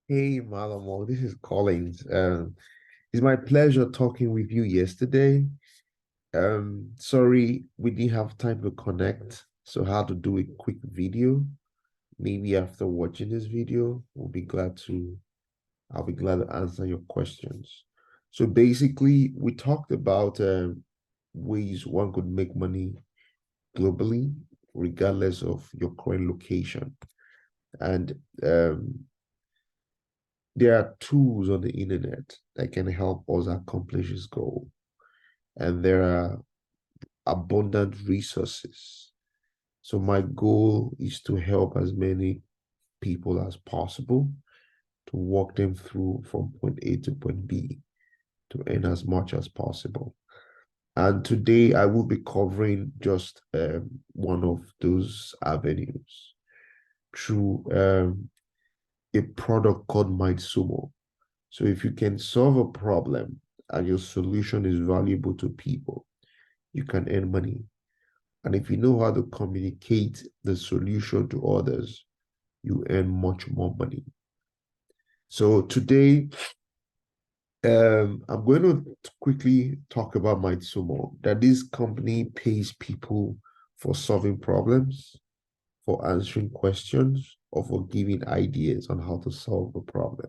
Hey, Malamo, this is Collins. It's my pleasure talking with you yesterday. Sorry, we didn't have time to connect, so I had to do a quick video. Maybe after watching this video, I'll be glad to answer your questions. So basically, we talked about ways one could make money globally, regardless of your current location. And there are tools on the internet that can help us accomplish this goal. And there are abundant resources. So my goal is to help as many people as possible to walk them through from point A to point B to earn as much as possible. And today I will be covering just one of those avenues through a product called Mindsumo. So if you can solve a problem and your solution is valuable to people, you can earn money. And if you know how to communicate the solution to others, you earn much more money. So today, I'm going to quickly talk about Mindsumo, that this company pays people for solving problems, for answering questions, or for giving ideas on how to solve a problem.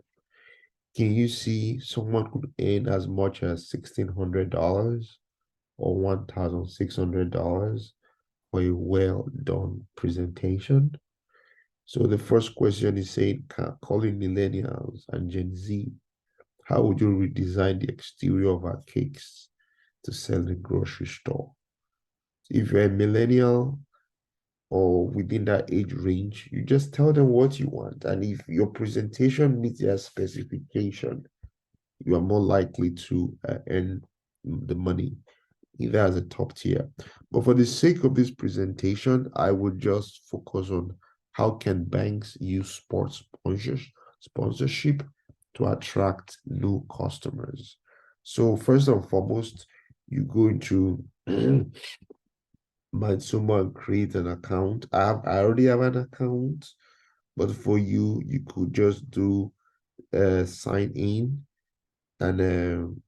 Can you see someone could earn as much as $1,600 or $1,600 for a well done presentation? So the first question is saying, calling millennials and Gen Z, how would you redesign the exterior of our cakes to sell in the grocery store? If you're a millennial or within that age range, you just tell them what you want. And if your presentation meets their specification, you are more likely to earn the money either as a top tier. But for the sake of this presentation, I would just focus on how can banks use sponsorship to attract new customers. So first and foremost, you go into Mindsumo and create an account. I already have an account, but for you, you could just do sign in and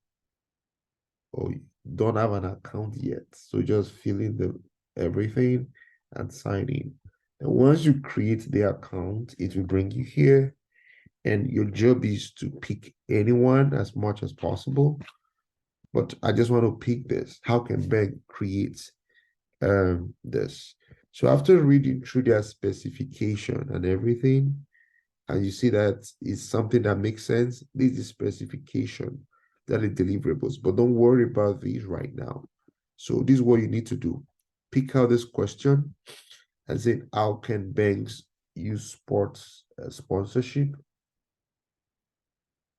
or don't have an account yet. So just fill in the everything and sign in. And once you create the account, it will bring you here. And your job is to pick anyone as much as possible. But I just want to pick this. How can Ben create this? So after reading through their specification and everything, and you see that it's something that makes sense, this is specification that is deliverables, but don't worry about these right now. So this is what you need to do. Pick out this question and say, how can banks use sports sponsorship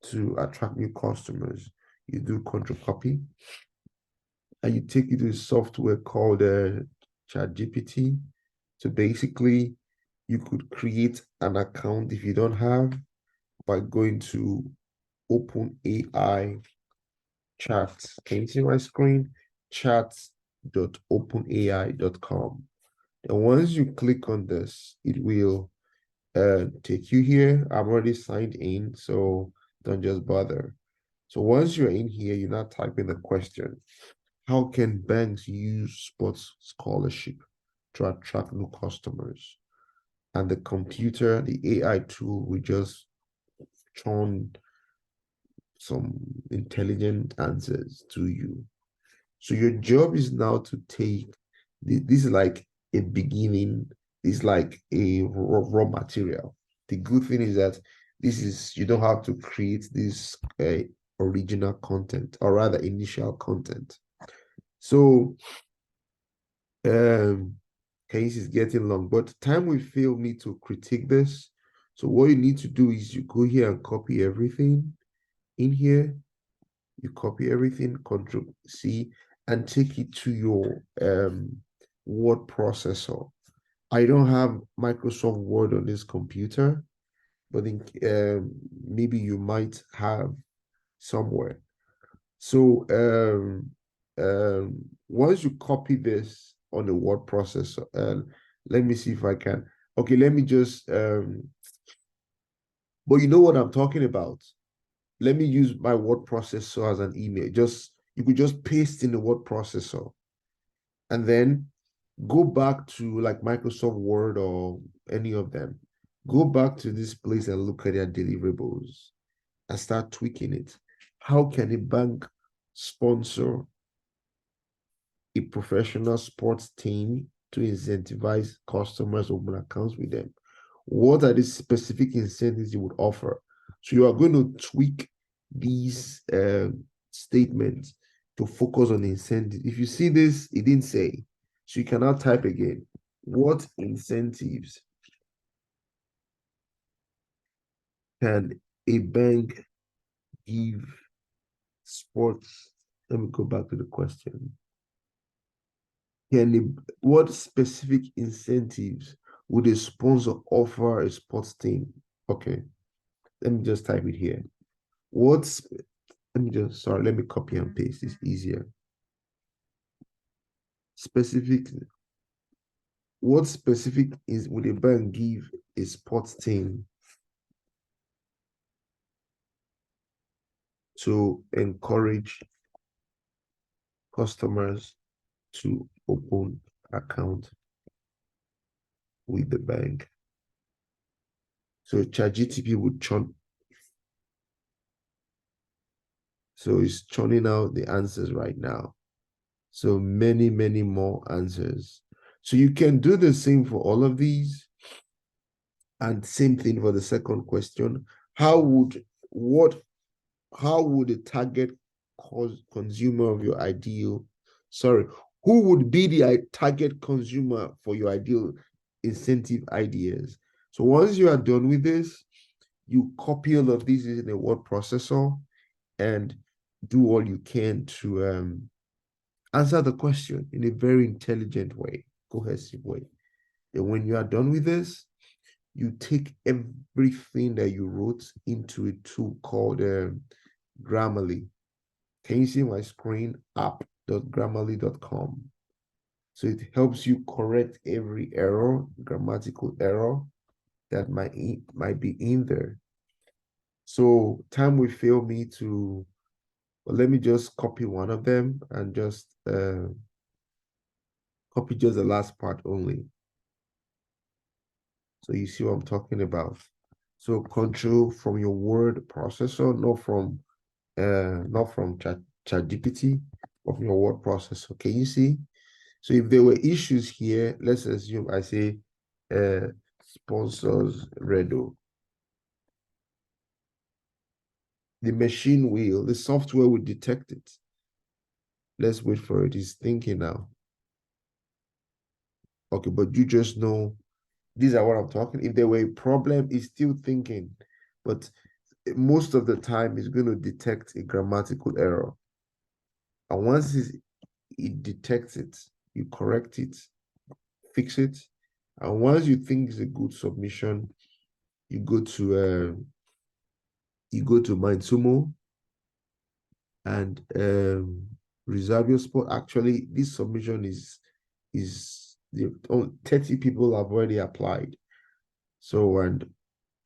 to attract new customers? You do control copy and you take it to a software called ChatGPT. So basically, you could create an account if you don't have by going to OpenAI chat. Can you see my screen? Chat.openai.com. And once you click on this, it will take you here. I'm already signed in, so don't just bother. So once you're in here, you're not typing the question. How can banks use sports scholarship to attract new customers? And the computer, the AI tool, will just churn some intelligent answers to you. So your job is now to take this is like a beginning, it's like a raw material. The good thing is that this is you don't have to create this original content or rather initial content. So case is getting long, but time will fail me to critique this. So what you need to do is you go here and copy everything in here. You copy everything, Control C, and take it to your word processor. I don't have Microsoft Word on this computer, but maybe you might have somewhere. So once you copy this on the word processor, let me see if I can. Okay, let me just But you know what I'm talking about. Let me use my word processor as an email. Just you could just paste in the word processor and then go back to like Microsoft Word or any of them. Go back to this place and look at their deliverables and start tweaking it. How can a bank sponsor a professional sports team to incentivize customers to open accounts with them? What are the specific incentives you would offer? So you are going to tweak these statements to focus on incentives. If you see this, it didn't say. So you cannot type again. What incentives can a bank give sports? Let me go back to the question. What specific incentives would a sponsor offer a sports team? Okay, let me just type it here. What's let me just sorry, let me copy and paste. It's easier. Specific, what specific is would a bank give a sports team to encourage customers to open account with the bank? So ChatGPT would churn, so it's churning out the answers right now. So many, many more answers. So you can do the same for all of these. And same thing for the second question. How would what how would the target consumer of your ideal, sorry, who would be the target consumer for your ideal incentive ideas? So once you are done with this, you copy all of these in a word processor and do all you can to answer the question in a very intelligent way, cohesive way. And when you are done with this, you take everything that you wrote into a tool called Grammarly. Can you see my screen? app.grammarly.com. So it helps you correct every error, grammatical error that might be in there. So time will fail me to, well, let me just copy one of them and just copy just the last part only. So you see what I'm talking about. So control from your word processor, not from ChatGPT, but from your word processor. Can you see? So if there were issues here, let's assume I say sponsors Redo. The machine will, the software will detect it. Let's wait for it. It's thinking now. Okay, but you just know these are what I'm talking. If there were a problem, it's still thinking, but most of the time it's going to detect a grammatical error. And once it detects it, you correct it, fix it. And once you think it's a good submission, you go to Mindsumo and reserve your spot. Actually, this submission is the 30 people have already applied. So and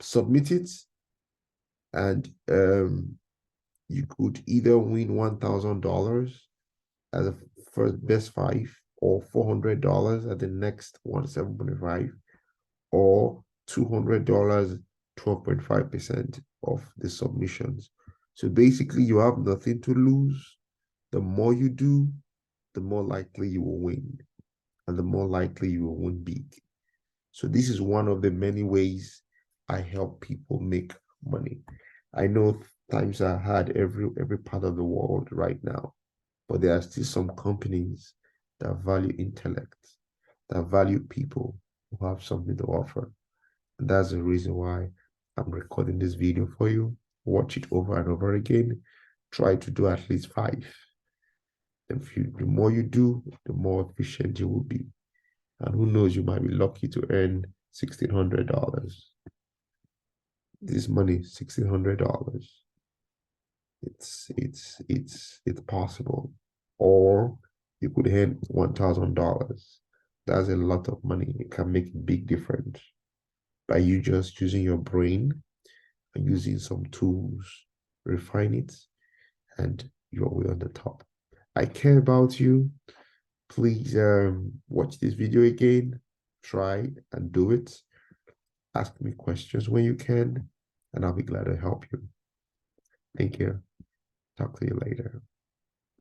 submit it, and you could either win $1,000 as a first best five, or $400 at the next one 7.5, or $200 12.5% of the submissions. So basically, you have nothing to lose. The more you do, the more likely you will win, and the more likely you will win big. So this is one of the many ways I help people make money. I know times are hard every part of the world right now, but there are still some companies that value intellect, that value people who have something to offer. And that's the reason why I'm recording this video for you. Watch it over and over again. Try to do at least 5. The more you do, the more efficient you will be. And who knows, you might be lucky to earn $1,600. This money, $1,600. It's possible. Or you could earn $1,000. That's a lot of money. It can make a big difference by you just using your brain and using some tools, refine it, and you're way on the top. I care about you. Please watch this video again, try and do it. Ask me questions when you can, and I'll be glad to help you. Thank you. Talk to you later.